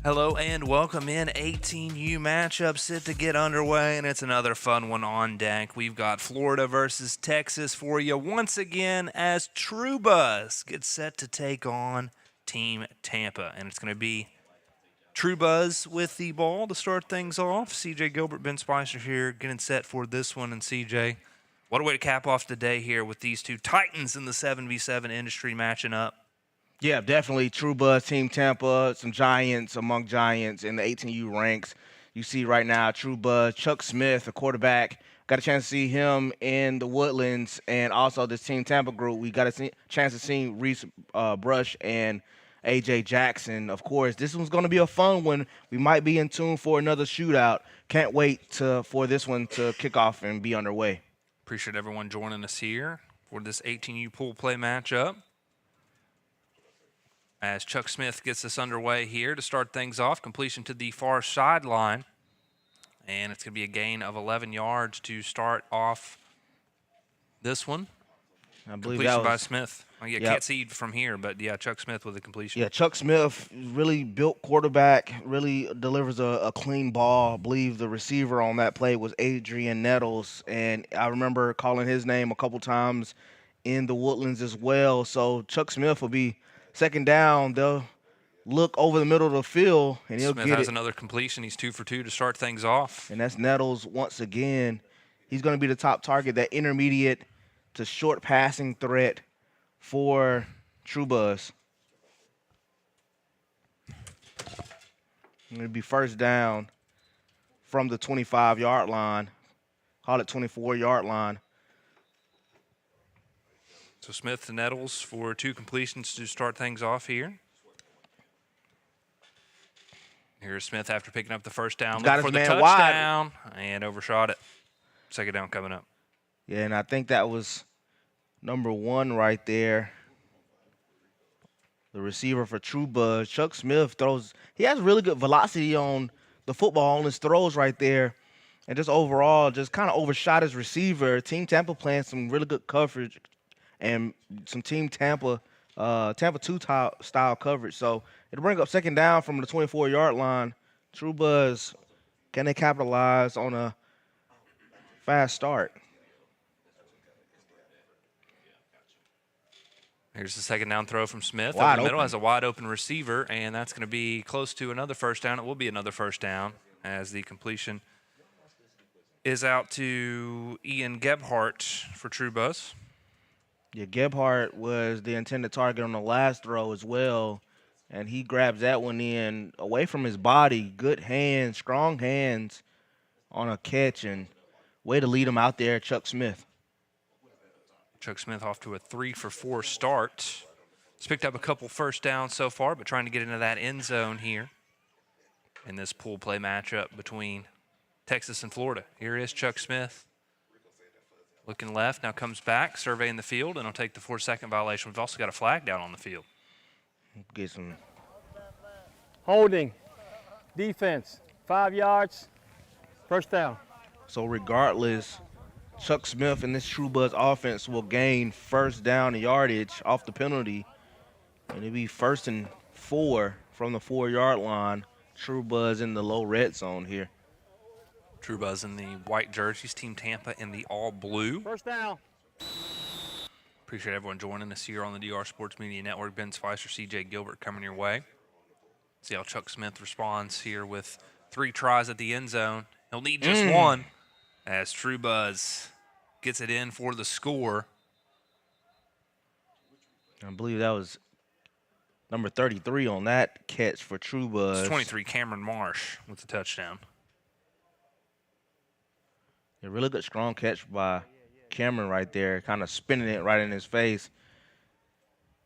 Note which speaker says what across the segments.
Speaker 1: Hello and welcome in. 18U matchup set to get underway, and it's another fun one on deck. We've got Florida versus Texas for you once again as True Buzz gets set to take on Team Tampa, and it's going to be True Buzz with the ball to start things off. CJ Gilbert, Ben Spicer here, getting set for this one. And CJ, what a way to cap off the day here with these two titans in the 7v7 industry matching up.
Speaker 2: Yeah, definitely. True Buzz, Team Tampa, some giants among giants in the 18U ranks. You see right now, True Buzz, Chuck Smith, a quarterback. Got a chance to see him in the Woodlands, and also this Team Tampa group. We got a chance to see Reese Brush and AJ Jackson. Of course, this one's going to be a fun one. We might be in tune for another shootout. Can't wait for this one to kick off and be underway.
Speaker 1: Appreciate everyone joining us here for this 18U pool play matchup. As Chuck Smith gets us underway here to start things off, completion to the far sideline. And it's going to be a gain of 11 yards to start off this one.
Speaker 2: I believe
Speaker 1: completion
Speaker 2: that was
Speaker 1: by Smith. Well, yeah, can't see from here, but yeah, Chuck Smith with the completion.
Speaker 2: Yeah, Chuck Smith, really built quarterback, really delivers a clean ball. I believe the receiver on that play was Adrian Nettles, and I remember calling his name a couple times in the Woodlands as well. So Chuck Smith will be second down. They'll look over the middle of the field, and he'll
Speaker 1: Smith
Speaker 2: get
Speaker 1: has
Speaker 2: it.
Speaker 1: another completion. He's 2 for 2 to start things off.
Speaker 2: And that's Nettles once again. He's going to be the top target, that intermediate to short passing threat for True Buzz. It'll be first down from the 25-yard line. Call it 24-yard line.
Speaker 1: So Smith to Nettles for 2 completions to start things off here. Here's Smith after picking up the first down.
Speaker 2: Got
Speaker 1: for
Speaker 2: his
Speaker 1: the
Speaker 2: man
Speaker 1: touchdown and overshot it. Second down coming up.
Speaker 2: Yeah, and I think that was number 1 right there. The receiver for True Buzz. Chuck Smith throws. He has really good velocity on the football on his throws right there. And just overall, just kind of overshot his receiver. Team Tampa playing some really good coverage and some Team Tampa 2 style coverage. So it'll bring up second down from the 24-yard line. True Buzz, can they capitalize on a fast start?
Speaker 1: Here's the second down throw from Smith.
Speaker 2: Wide
Speaker 1: Over the middle
Speaker 2: open.
Speaker 1: has a wide open receiver, and that's going to be close to another first down. It will be another first down as the completion is out to Ian Gebhardt for True Buzz.
Speaker 2: Yeah, Gebhardt was the intended target on the last throw as well, and he grabs that one in away from his body. Good hands, strong hands on a catch, and way to lead him out there, Chuck Smith.
Speaker 1: Chuck Smith off to a 3 for 4 start. He's picked up a couple first downs so far, but trying to get into that end zone here in this pool play matchup between Texas and Florida. Here is Chuck Smith. Looking left, now comes back, surveying the field, and he'll take the 4-second violation. We've also got a flag down on the field.
Speaker 2: Get some.
Speaker 3: Holding, defense, 5 yards, first down.
Speaker 2: So regardless, Chuck Smith and this True Buzz offense will gain first down yardage off the penalty, and it'll be 1st and 4 from the 4-yard line. True Buzz in the low red zone here.
Speaker 1: True Buzz in the white jerseys, Team Tampa in the all blue.
Speaker 3: First down.
Speaker 1: Appreciate everyone joining us here on the DR Sports Media Network. Ben Spicer, CJ Gilbert coming your way. See how Chuck Smith responds here with 3 tries at the end zone. He'll need just one as True Buzz gets it in for the score.
Speaker 2: I believe that was number 33 on that catch for True Buzz.
Speaker 1: It's 23, Cameron Marsh with the touchdown.
Speaker 2: A really good strong catch by Cameron right there, kind of spinning it right in his face.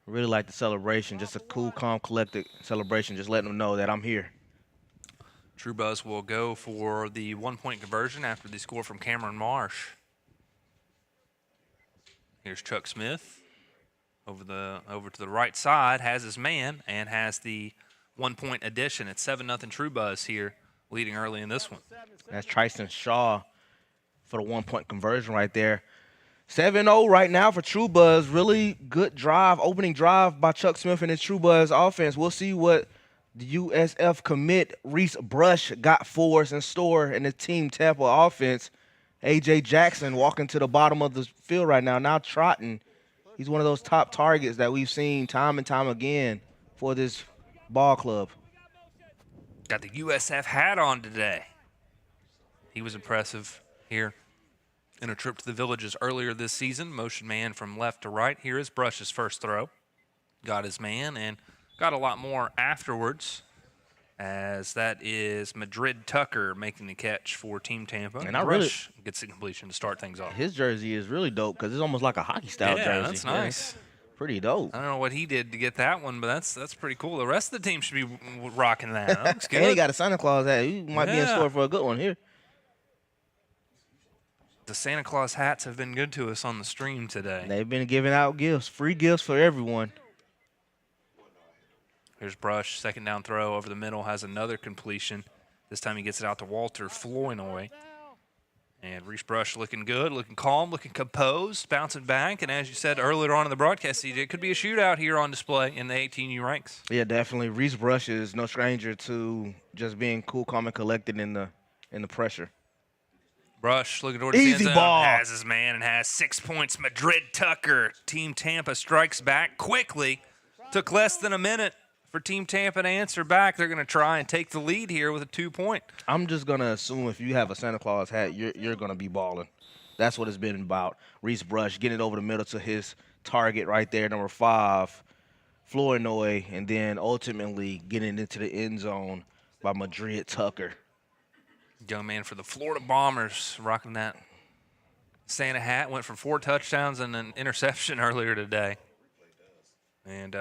Speaker 2: Really like the celebration, just a cool, calm, collected celebration, just letting them know that I'm here.
Speaker 1: True Buzz will go for the 1-point conversion after the score from Cameron Marsh. Here's Chuck Smith over to the right side, has his man, and has the 1-point addition. It's 7-0 True Buzz here, leading early in this one.
Speaker 2: That's Tristan Shaw for the 1-point conversion right there. 7-0 right now for True Buzz. Really good drive, opening drive by Chuck Smith and his True Buzz offense. We'll see what The USF commit Reese Brush got fours in store in the Team Tampa offense. A.J. Jackson walking to the bottom of the field right now trotting. He's one of those top targets that we've seen time and time again for this ball club.
Speaker 1: Got the USF hat on today. He was impressive here in a trip to the Villages earlier this season. Motion man from left to right. Here is Brush's first throw. Got his man and got a lot more afterwards, as that is Madrid Tucker making the catch for Team Tampa.
Speaker 2: And
Speaker 1: Brush gets the completion to start things off.
Speaker 2: His jersey is really dope because it's almost like a hockey-style jersey.
Speaker 1: Yeah, that's nice.
Speaker 2: Pretty dope.
Speaker 1: I don't know what he did to get that one, but that's pretty cool. The rest of the team should be rocking that. That looks good.
Speaker 2: And he got a Santa Claus hat. He might be in store for a good one here.
Speaker 1: The Santa Claus hats have been good to us on the stream today.
Speaker 2: They've been giving out gifts, free gifts for everyone.
Speaker 1: Here's Brush, second down throw over the middle, has another completion. This time he gets it out to Walter Flournoy. And Reese Brush looking good, looking calm, looking composed, bouncing back. And as you said earlier on in the broadcast, CJ, it could be a shootout here on display in the 18U ranks.
Speaker 2: Yeah, definitely. Reese Brush is no stranger to just being cool, calm, and collected in the pressure.
Speaker 1: Brush looking towards the end zone, has his man and has 6 points. Madrid Tucker, Team Tampa strikes back quickly. Took less than a minute for Team Tampa to answer back. They're going to try and take the lead here with a 2-point.
Speaker 2: I'm just going to assume if you have a Santa Claus hat, you're going to be balling. That's what it's been about. Reese Brush getting it over the middle to his target right there, number 5, Flournoy, and then ultimately getting into the end zone by Madrid Tucker.
Speaker 1: Young man for the Florida Bombers rocking that Santa hat. Went for 4 touchdowns and an interception earlier today. And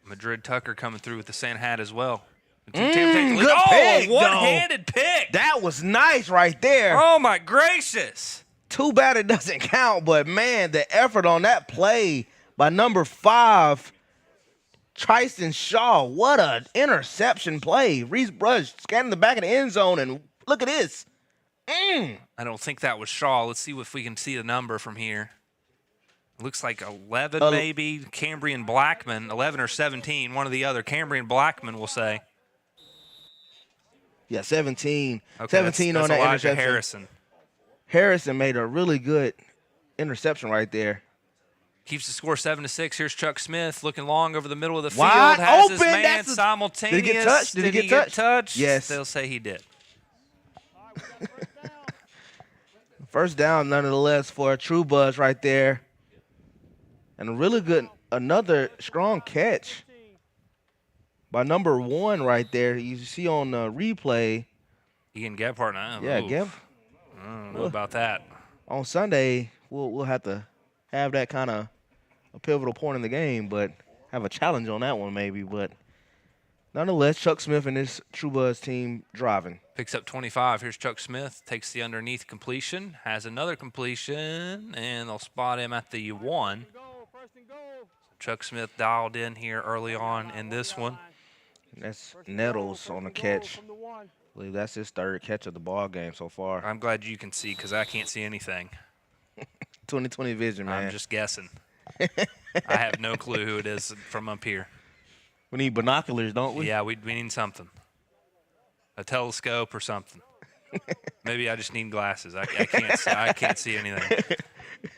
Speaker 1: Madrid Tucker coming through with the Santa hat as well.
Speaker 2: Good pick,
Speaker 1: one-handed pick.
Speaker 2: That was nice right there.
Speaker 1: Oh, my gracious.
Speaker 2: Too bad it doesn't count, but, man, the effort on that play by number 5, Tristan Shaw. What an interception play. Reese Brush scanning the back of the end zone, and look at this.
Speaker 1: I don't think that was Shaw. Let's see if we can see the number from here. Looks like 11 maybe. Cambrian Blackman, 11 or 17, one or the other. Cambrian Blackman, we'll say.
Speaker 2: Yeah, 17.
Speaker 1: Okay,
Speaker 2: 17
Speaker 1: that's
Speaker 2: on that
Speaker 1: Elijah
Speaker 2: interception.
Speaker 1: Harrison.
Speaker 2: Harrison made a really good interception right there.
Speaker 1: Keeps the score 7-6. Here's Chuck Smith looking long over the middle of the field.
Speaker 2: Wide
Speaker 1: Has his
Speaker 2: open.
Speaker 1: man simultaneous.
Speaker 2: Did he get touched?
Speaker 1: Did he get touched?
Speaker 2: Yes.
Speaker 1: They'll say he did.
Speaker 2: First down, nonetheless, for a true buzz right there. And a really good, another strong catch by number 1 right there. You see on the replay.
Speaker 1: Ian Gebhardt now.
Speaker 2: Yeah,
Speaker 1: I don't know about that.
Speaker 2: On Sunday, we'll have to have that kind of a pivotal point in the game, but have a challenge on that one maybe. But nonetheless, Chuck Smith and his True Buzz team driving.
Speaker 1: Picks up 25. Here's Chuck Smith. Takes the underneath completion. Has another completion, and they'll spot him at the 1. Chuck Smith dialed in here early on in this one.
Speaker 2: That's Nettles on the catch. I believe that's his 3rd catch of the ball game so far.
Speaker 1: I'm glad you can see because I can't see anything.
Speaker 2: 20/20 vision, man.
Speaker 1: I'm just guessing. I have no clue who it is from up here.
Speaker 2: We need binoculars, don't we?
Speaker 1: Yeah, we need something. A telescope or something. Maybe I just need glasses. I can't see anything.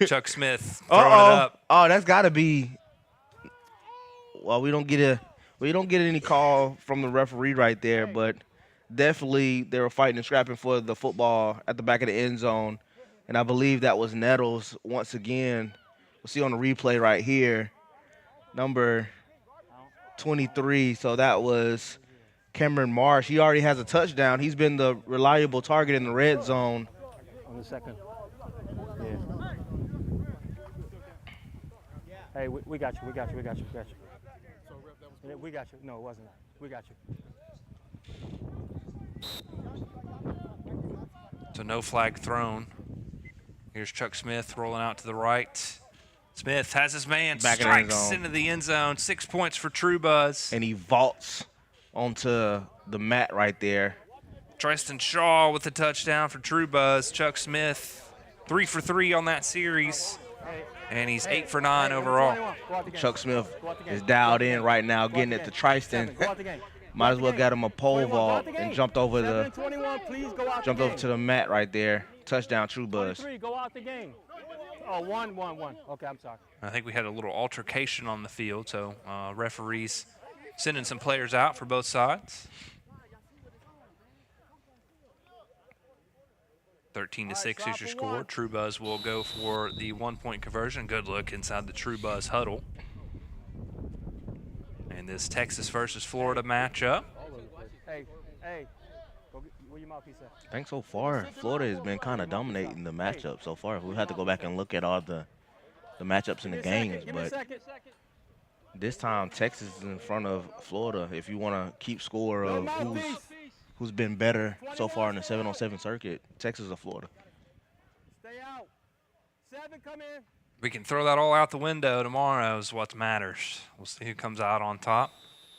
Speaker 1: Chuck Smith throwing it up.
Speaker 2: Oh, that's got to be. Well, we don't get any call from the referee right there, but definitely they were fighting and scrapping for the football at the back of the end zone, and I believe that was Nettles once again. We'll see on the replay right here, number 23. So that was Cameron Marsh. He already has a touchdown. He's been the reliable target in the red zone.
Speaker 3: On the second. Yeah. Hey, we got you. Yeah, we got you. No, it wasn't that. We got you.
Speaker 1: So no flag thrown. Here's Chuck Smith rolling out to the right. Smith has his man, strikes into the end zone. 6 points for True Buzz.
Speaker 2: And he vaults onto the mat right there.
Speaker 1: Tristan Shaw with the touchdown for True Buzz. Chuck Smith, 3 for 3 on that series. And he's 8 for 9 overall.
Speaker 2: Chuck Smith is dialed in right now, getting it to Tristan. Might as well got him a pole vault and jumped over to the mat right there. Touchdown, True Buzz.
Speaker 3: Go out the game. Oh, 1. Okay, I'm sorry.
Speaker 1: I think we had a little altercation on the field, so referees sending some players out for both sides. 13-6 is your score. True Buzz will go for the 1-point conversion. Good look inside the True Buzz huddle. And this Texas versus Florida matchup.
Speaker 3: Hey, go get, where your mouthpiece at?
Speaker 2: I think so far, Florida has been kind of dominating the matchup so far. We'll have to go back and look at all the matchups in the games, but this time Texas is in front of Florida if you want to keep score of who's been better so far in the 7-on-7 circuit, Texas or Florida.
Speaker 3: Stay out. 7, come in.
Speaker 1: We can throw that all out the window tomorrow is what matters. We'll see who comes out on top.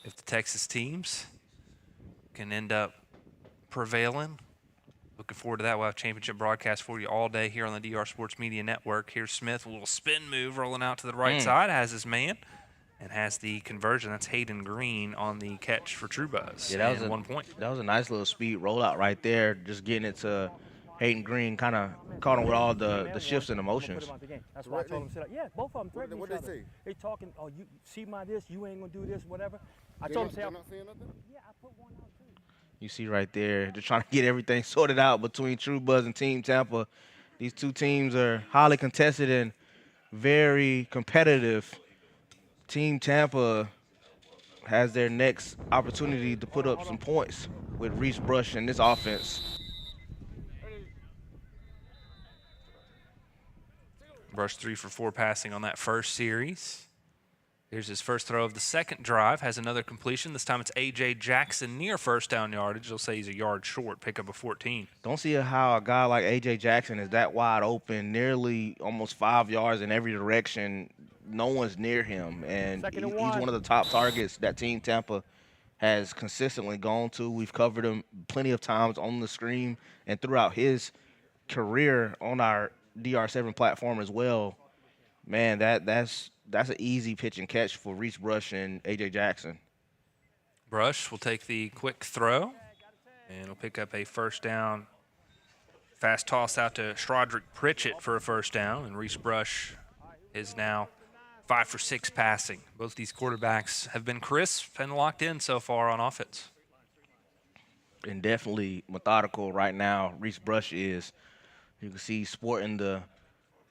Speaker 1: If the Texas teams can end up prevailing. Looking forward to that. We'll have championship broadcast for you all day here on the DR Sports Media Network. Here's Smith, a little spin move rolling out to the right side, has his man, and has the conversion. That's Hayden Green on the catch for True Buzz.
Speaker 2: Yeah, that was
Speaker 1: 1 point.
Speaker 2: That was a nice little speed rollout right there, just getting it to Hayden Green, kind of caught him with all the shifts and emotions.
Speaker 3: That's why I told him to sit up. Yeah, both of them threatening each other. They talking, oh, you see my this, you ain't going to do this, whatever. I told him to say,
Speaker 4: not saying nothing?
Speaker 3: yeah, I put one out too.
Speaker 2: You see right there, they're trying to get everything sorted out between True Buzz and Team Tampa. These two teams are highly contested and very competitive. Team Tampa has their next opportunity to put up some points with Reese Brush in this offense.
Speaker 1: Brush 3 for 4 passing on that first series. Here's his first throw of the second drive. Has another completion. This time it's A.J. Jackson near first down yardage. They'll say he's a yard short, pick up a 14.
Speaker 2: Don't see how a guy like A.J. Jackson is that wide open, nearly almost 5 yards in every direction. No one's near him, and he's one of the top targets that Team Tampa has consistently gone to. We've covered him plenty of times on the screen and throughout his career on our DR7 platform as well. Man, that's an easy pitch and catch for Reese Brush and A.J. Jackson.
Speaker 1: Brush will take the quick throw, and he'll pick up a first down. Fast toss out to Strodrick Pritchett for a first down, and Reese Brush is now 5 for 6 passing. Both these quarterbacks have been crisp and locked in so far on offense.
Speaker 2: And definitely methodical right now. Reese Brush is. You can see sporting the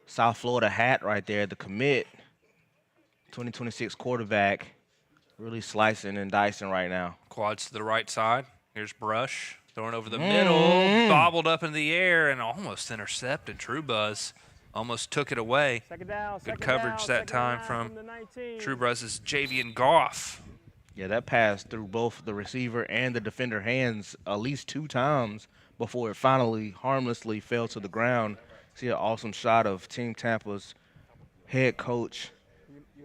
Speaker 2: South Florida hat right there, the commit. 2026 quarterback, really slicing and dicing right now.
Speaker 1: Quads to the right side. Here's Brush throwing over the middle, bobbled up in the air and almost intercepted. True Buzz almost took it away. Good coverage that time from True Buzz's Javian Goff.
Speaker 2: Yeah, that pass through both the receiver and the defender hands at least 2 times before it finally harmlessly fell to the ground. See an awesome shot of Team Tampa's head coach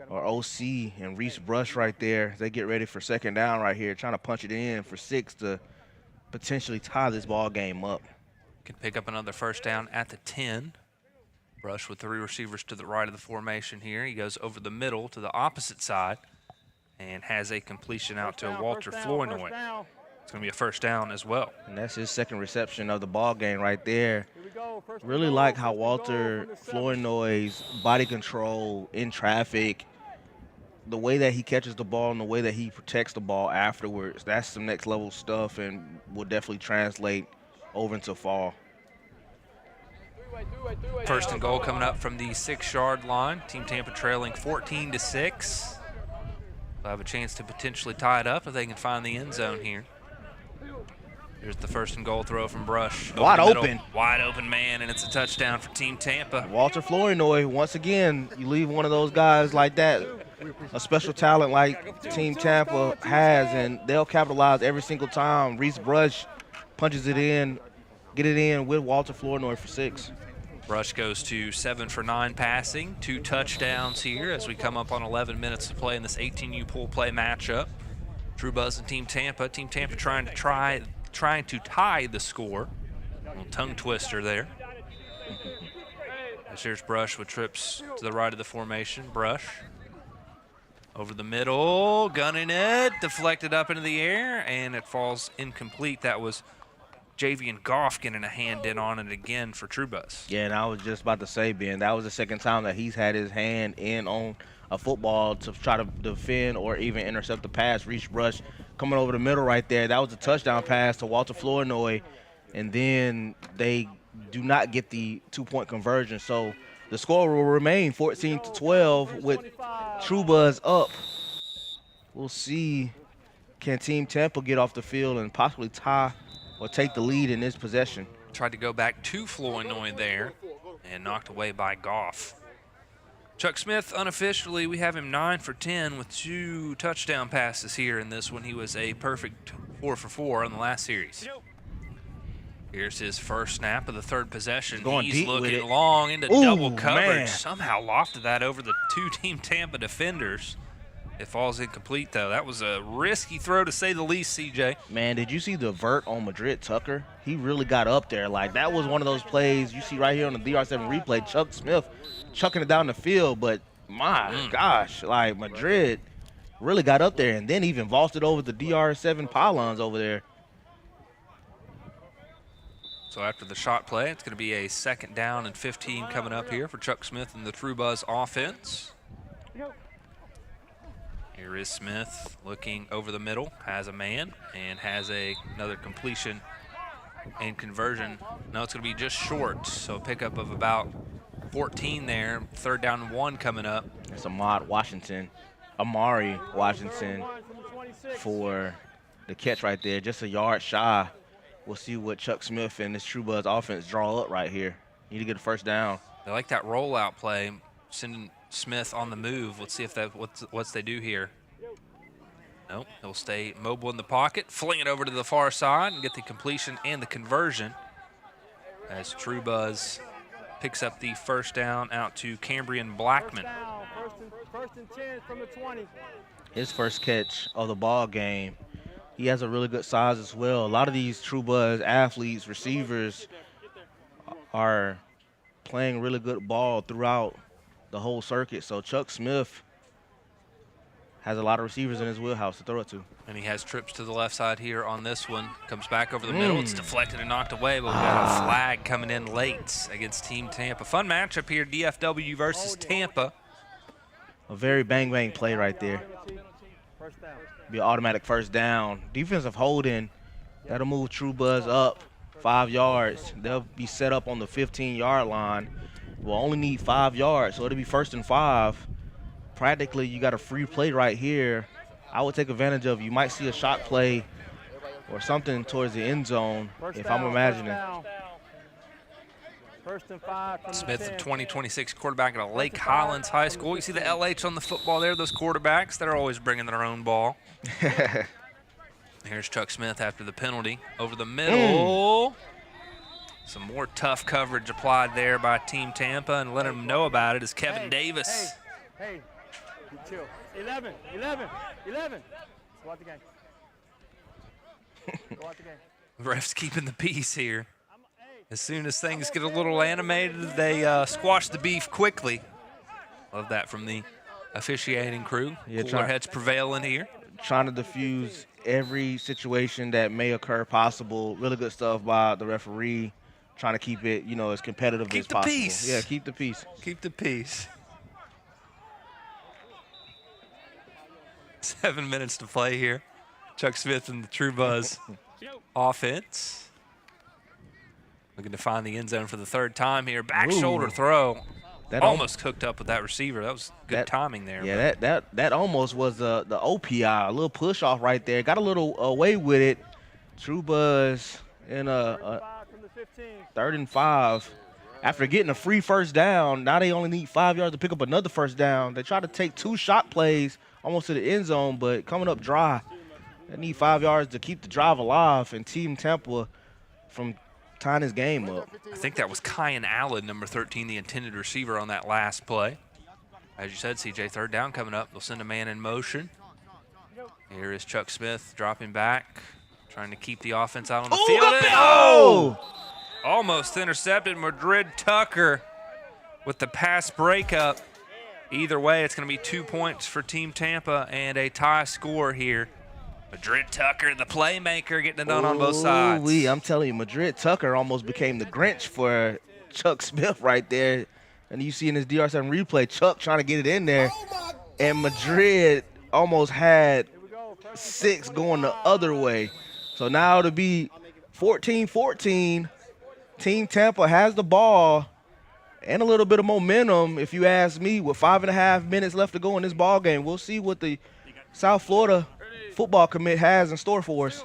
Speaker 2: or OC and Reese Brush right there. They get ready for second down right here, trying to punch it in for 6 to potentially tie this ball game up.
Speaker 1: Can pick up another first down at the 10. Brush with 3 receivers to the right of the formation here. He goes over the middle to the opposite side and has a completion out to Walter Flournoy. It's going to be a first down as well.
Speaker 2: And that's his second reception of the ball game right there. Really like how Walter Flournoy's body control in traffic, the way that he catches the ball and the way that he protects the ball afterwards, that's some next level stuff and will definitely translate over into fall.
Speaker 1: First and goal coming up from the 6-yard line. Team Tampa trailing 14-6. They'll have a chance to potentially tie it up if they can find the end zone here. Here's the first and goal throw from Brush.
Speaker 2: Wide open.
Speaker 1: Wide open man, and it's a touchdown for Team Tampa.
Speaker 2: Walter Flournoy, once again, you leave one of those guys like that, a special talent like Team Tampa has, and they'll capitalize every single time. Reese Brush punches it in, get it in with Walter Flournoy for 6.
Speaker 1: Brush goes to 7 for 9 passing, 2 touchdowns here as we come up on 11 minutes to play in this 18U pool play matchup. True Buzz and Team Tampa. Team Tampa trying to tie the score. A little tongue twister there. Here's Brush with trips to the right of the formation. Brush over the middle, gunning it, deflected up into the air, and it falls incomplete. That was Javian Goff getting a hand in on it again for Trubus.
Speaker 2: Yeah, and I was just about to say, Ben, that was the second time that he's had his hand in on a football to try to defend or even intercept the pass. Reach Brush coming over the middle right there. That was a touchdown pass to Walter Flournoy, and then they do not get the 2-point conversion. So the score will remain 14-12 with Trubus up. We'll see, can Team Tampa get off the field and possibly tie or take the lead in this possession.
Speaker 1: Tried to go back to Flournoy there and knocked away by Goff. Chuck Smith, unofficially, we have him 9 for 10 with 2 touchdown passes here in this one. He was a perfect 4 for 4 on the last series. Here's his first snap of the third possession. He's looking long into double coverage.
Speaker 2: Man.
Speaker 1: Somehow lofted that over the 2 Team Tampa defenders. It falls incomplete, though. That was a risky throw, to say the least, CJ.
Speaker 2: Man, did you see the vert on Madrid Tucker? He really got up there. Like, that was one of those plays you see right here on the DR7 replay. Chuck Smith chucking it down the field, but my gosh, like, Madrid really got up there and then even vaulted over the DR7 pylons over there.
Speaker 1: So after the shot play, it's going to be a 2nd down and 15 coming up here for Chuck Smith and the Trubus offense. Here is Smith looking over the middle, has a man, and has another completion and conversion. No, it's going to be just short, so a pickup of about 14 there. 3rd down and 1 coming up.
Speaker 2: It's Amari Washington for the catch right there, just a yard shy. We'll see what Chuck Smith and this Trubus offense draw up right here. Need to get a 1st down.
Speaker 1: They like that rollout play, sending Smith on the move. Let's see if what's they do here. Nope, he'll stay mobile in the pocket, fling it over to the far side and get the completion and the conversion as Trubus picks up the 1st down out to Cambrian Blackman.
Speaker 3: First and 10 from the 20.
Speaker 2: His first catch of the ball game. He has a really good size as well. A lot of these Trubus athletes, receivers, are playing really good ball throughout the whole circuit. So Chuck Smith has a lot of receivers in his wheelhouse to throw it to.
Speaker 1: And he has trips to the left side here on this one. Comes back over the middle. It's deflected and knocked away, but we got a flag coming in late against Team Tampa. Fun matchup here, DFW versus Tampa.
Speaker 2: A very bang-bang play right there. Be an automatic 1st down. Defensive holding, that'll move Trubus up 5 yards. They'll be set up on the 15-yard line. We'll only need 5 yards, so it'll be 1st and 5. Practically, you got a free play right here. I would take advantage of. You might see a shot play or something towards the end zone, if I'm imagining.
Speaker 3: 1st and 5 from
Speaker 1: Smith,
Speaker 3: the
Speaker 1: the
Speaker 3: 10.
Speaker 1: 2026 quarterback at Lake Highlands High School. You see the LH on the football there, those quarterbacks, they're always bringing their own ball. Here's Chuck Smith after the penalty. Over the middle. Some more tough coverage applied there by Team Tampa, and let him know about it is Kevin Davis.
Speaker 3: Hey, chill. 11. Go out the game.
Speaker 1: Ref's keeping the peace here. As soon as things get a little animated, they squash the beef quickly. Love that from the officiating crew.
Speaker 2: Yeah,
Speaker 1: Cooler heads prevailing here.
Speaker 2: Trying to diffuse every situation that may occur possible. Really good stuff by the referee. Trying to keep it, as competitive as possible.
Speaker 1: Keep the peace.
Speaker 2: Yeah, keep the peace.
Speaker 1: Keep the peace. 7 minutes to play here. Chuck Smith and the Trubus offense. Looking to find the end zone for the 3rd time here. Back shoulder throw.
Speaker 2: That
Speaker 1: almost hooked up with that receiver. That was good timing there.
Speaker 2: Yeah, that almost was the OPI. A little push off right there. Got a little away with it. Trubus in a 3rd and 5. After getting a free 1st down, now they only need 5 yards to pick up another 1st down. They try to take 2 shot plays almost to the end zone, but coming up dry. They need 5 yards to keep the drive alive, and Team Tampa from tying his game up.
Speaker 1: I think that was Kyan Allen, number 13, the intended receiver on that last play. As you said, CJ, 3rd down coming up. They'll send a man in motion. Here is Chuck Smith dropping back, trying to keep the offense out on the field.
Speaker 2: Oh!
Speaker 1: Almost intercepted. Madrid Tucker with the pass breakup. Either way, it's going to be 2 points for Team Tampa and a tie score here. Madrid Tucker, the playmaker, getting it done on both sides.
Speaker 2: I'm telling you, Madrid Tucker almost became the Grinch for Chuck Smith right there. And you see in this DR7 replay, Chuck trying to get it in there. And Madrid almost had 6 going the other way. So now to be 14-14, Team Tampa has the ball and a little bit of momentum, if you ask me, with 5.5 minutes left to go in this ball game. We'll see what the South Florida football commit has in store for us.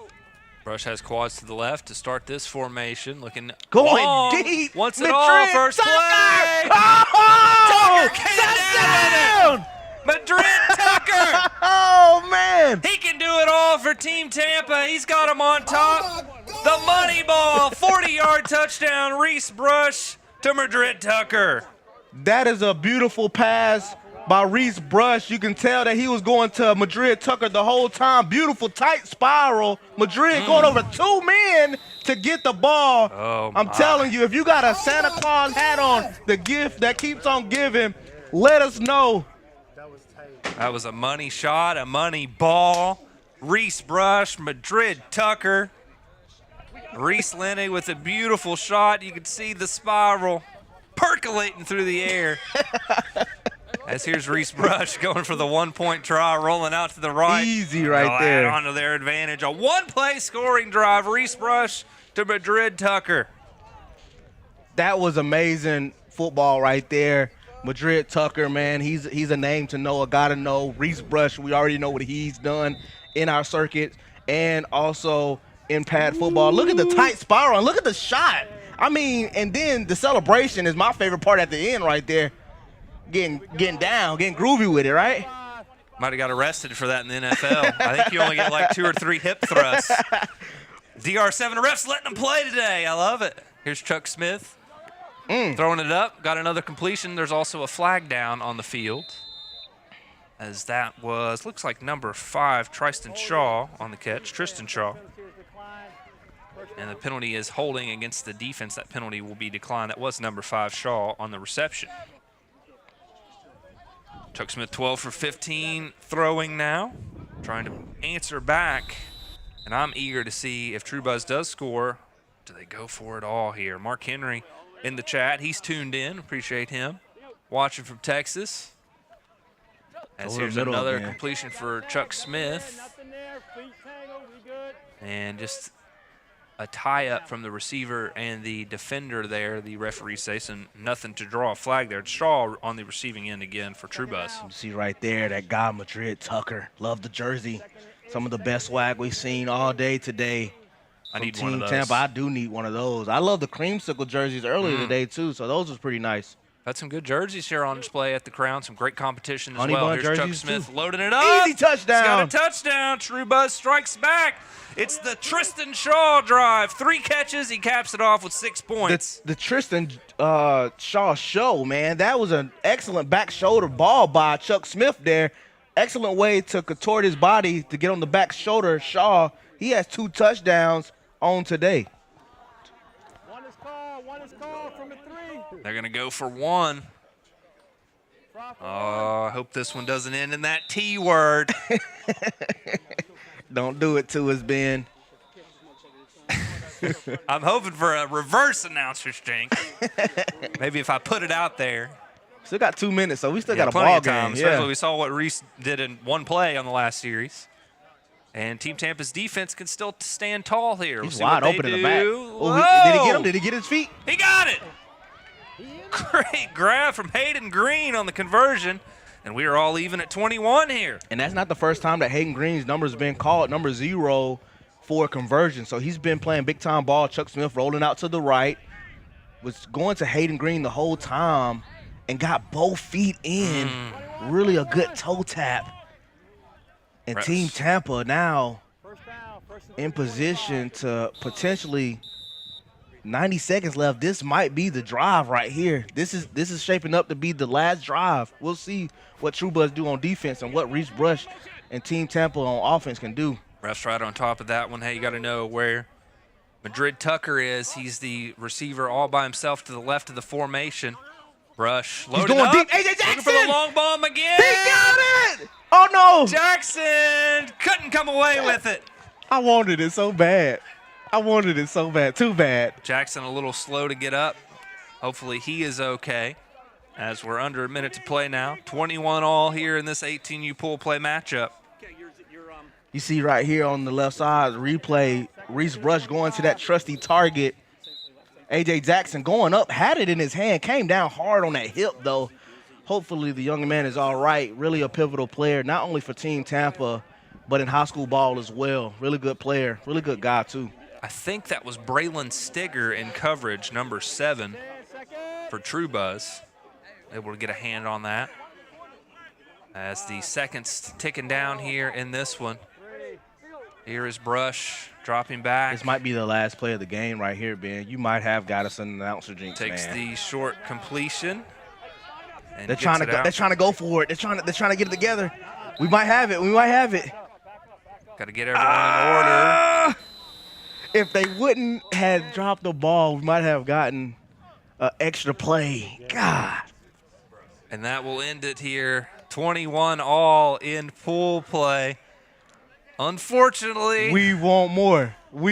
Speaker 1: Brush has quads to the left to start this formation. Looking
Speaker 2: going
Speaker 1: long.
Speaker 2: deep.
Speaker 1: Wants it all. First
Speaker 2: Tucker!
Speaker 1: play.
Speaker 2: Oh!
Speaker 1: Tucker came down. Madrid Tucker.
Speaker 2: Oh, man.
Speaker 1: He can do it all for Team Tampa. He's got him on top. The money ball, 40-yard touchdown. Reese Brush to Madrid Tucker.
Speaker 2: That is a beautiful pass by Reese Brush. You can tell that he was going to Madrid Tucker the whole time. Beautiful tight spiral. Madrid going over 2 men to get the ball.
Speaker 1: Oh,
Speaker 2: I'm telling you, if you got a Santa Claus hat on, the gift that keeps on giving, let us know.
Speaker 1: That was a money shot, a money ball. Reese Brush, Madrid Tucker. Reese Lenny with a beautiful shot. You can see the spiral percolating through the air. As here's Reese Brush going for the 1-point try, rolling out to the right.
Speaker 2: Easy right there.
Speaker 1: Add on to their advantage. A one-play scoring drive. Reese Brush to Madrid Tucker.
Speaker 2: That was amazing football right there. Madrid Tucker, man, he's a name to know, a guy to know. Reese Brush, we already know what he's done in our circuit and also in pad football. Look at the tight spiral and look at the shot. I mean, and then the celebration is my favorite part at the end right there. Getting down, getting groovy with it, right?
Speaker 1: Might have got arrested for that in the NFL. I think you only get like 2 or 3 hip thrusts. DR7 refs letting them play today. I love it. Here's Chuck Smith throwing it up. Got another completion. There's also a flag down on the field. As that was, looks like number 5, Tristan Shaw on the catch. Tristan Shaw. And the penalty is holding against the defense. That penalty will be declined. That was number 5, Shaw, on the reception. Chuck Smith 12 for 15 throwing now, trying to answer back. And I'm eager to see if True Buzz does score. Do they go for it all here? Mark Henry in the chat. He's tuned in. Appreciate him. Watching from Texas. As here's another completion for Chuck Smith. And just a tie-up from the receiver and the defender there. The referee says nothing to draw a flag there. Shaw on the receiving end again for True Buzz.
Speaker 2: You see right there that guy, Madrid Tucker. Love the jersey. Some of the best swag we've seen all day today.
Speaker 1: I need
Speaker 2: Team
Speaker 1: one of those.
Speaker 2: Tampa, I do need one of those. I love the creamsicle jerseys earlier today, too, so those was pretty nice.
Speaker 1: Got some good jerseys here on display at the Crown. Some great competition as
Speaker 2: Honey
Speaker 1: well.
Speaker 2: bun
Speaker 1: Here's Chuck
Speaker 2: jerseys,
Speaker 1: Smith
Speaker 2: too.
Speaker 1: loading it up.
Speaker 2: Easy touchdown.
Speaker 1: He's got a touchdown. True Buzz strikes back. It's the Tristan Shaw drive. 3 catches. He caps it off with 6 points.
Speaker 2: The Tristan Shaw show, man. That was an excellent back shoulder ball by Chuck Smith there. Excellent way to contort his body to get on the back shoulder. Shaw, he has 2 touchdowns on today.
Speaker 3: One is called from a 3.
Speaker 1: They're going to go for 1. Oh, I hope this one doesn't end in that T word.
Speaker 2: Don't do it to us, Ben.
Speaker 1: I'm hoping for a reverse announcer's jinx. Maybe if I put it out there.
Speaker 2: Still got 2 minutes, so we still got a
Speaker 1: plenty
Speaker 2: ball
Speaker 1: of time.
Speaker 2: game.
Speaker 1: Especially we saw what Reese did in 1 play on the last series. And Team Tampa's defense can still stand tall here.
Speaker 2: He's
Speaker 1: we'll
Speaker 2: wide
Speaker 1: see what
Speaker 2: open
Speaker 1: they
Speaker 2: in the back.
Speaker 1: do.
Speaker 2: Oh, did he get him? Did he get his feet?
Speaker 1: He got it. Great grab from Hayden Green on the conversion. And we are all even at 21 here.
Speaker 2: And that's not the first time that Hayden Green's number's been called number 0 for conversion. So he's been playing big-time ball. Chuck Smith rolling out to the right. Was going to Hayden Green the whole time and got both feet in. Really a good toe tap. And Team Tampa now in position to potentially 90 seconds left. This might be the drive right here. This is shaping up to be the last drive. We'll see what True Buzz do on defense and what Reese Brush and Team Tampa on offense can do.
Speaker 1: Ref's right on top of that one. Hey, you got to know where Madrid Tucker is. He's the receiver all by himself to the left of the formation. Brush
Speaker 2: He's
Speaker 1: loading
Speaker 2: going
Speaker 1: up.
Speaker 2: deep. AJ
Speaker 1: Looking
Speaker 2: Jackson.
Speaker 1: for the long bomb again.
Speaker 2: He got it. Oh, no.
Speaker 1: Jackson couldn't come away with it.
Speaker 2: I wanted it so bad. Too bad.
Speaker 1: Jackson a little slow to get up. Hopefully he is okay as we're under a minute to play now. 21 all here in this 18U pool play matchup.
Speaker 2: You see right here on the left side, replay, Reese Brush going to that trusty target. AJ Jackson going up, had it in his hand, came down hard on that hip, though. Hopefully the young man is all right. Really a pivotal player, not only for Team Tampa, but in high school ball as well. Really good player, really good guy, too.
Speaker 1: I think that was Braylon Stigger in coverage, number 7 for True Buzz. Able to get a hand on that. As the seconds ticking down here in this one. Here is Brush dropping back.
Speaker 2: This might be the last play of the game right here, Ben. You might have got us an announcer jinx,
Speaker 1: Takes
Speaker 2: man.
Speaker 1: the short completion. And
Speaker 2: They're trying to go for it. They're trying to get it together. We might have it.
Speaker 1: Got to get everyone in order.
Speaker 2: If they wouldn't have dropped the ball, we might have gotten an extra play. God.
Speaker 1: And that will end it here. 21 all in pool play. Unfortunately,
Speaker 2: We want more.
Speaker 1: Does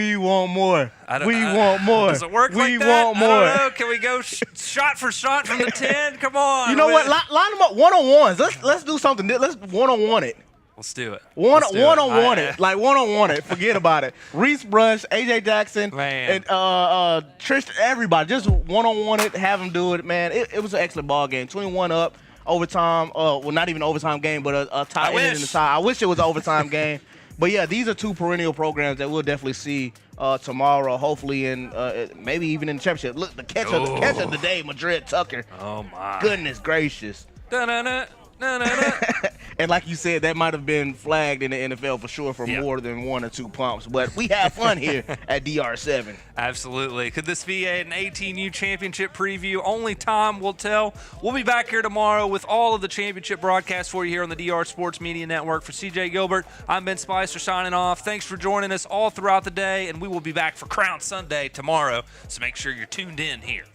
Speaker 1: it work like that?
Speaker 2: Want more.
Speaker 1: I don't know. Can we go shot for shot from the 10? Come on.
Speaker 2: You know what? Line them up one-on-ones. Let's do something. Let's one-on-one it.
Speaker 1: Let's do it.
Speaker 2: One-on-one it. Like one-on-one it. Forget about it. Reese Brush, AJ Jackson,
Speaker 1: Man.
Speaker 2: and Tristan, everybody. Just one-on-one it. Have them do it, man. It was an excellent ball game. 21 up, overtime. Well, not even overtime game, but a tie in the tie. I wish it was an overtime game. But, yeah, these are two perennial programs that we'll definitely see tomorrow, hopefully, and maybe even in the championship. Look, the catch of the day, Madrid Tucker.
Speaker 1: Oh, my.
Speaker 2: Goodness gracious.
Speaker 1: Da-na-na.
Speaker 2: And like you said, that might have been flagged in the NFL for sure for more than 1 or 2 pumps. But we have fun here at DR7.
Speaker 1: Absolutely. Could this be an 18U championship preview? Only time will tell. We'll be back here tomorrow with all of the championship broadcasts for you here on the DR Sports Media Network. For CJ Gilbert, I'm Ben Spicer signing off. Thanks for joining us all throughout the day, and we will be back for Crown Sunday tomorrow. So make sure you're tuned in here.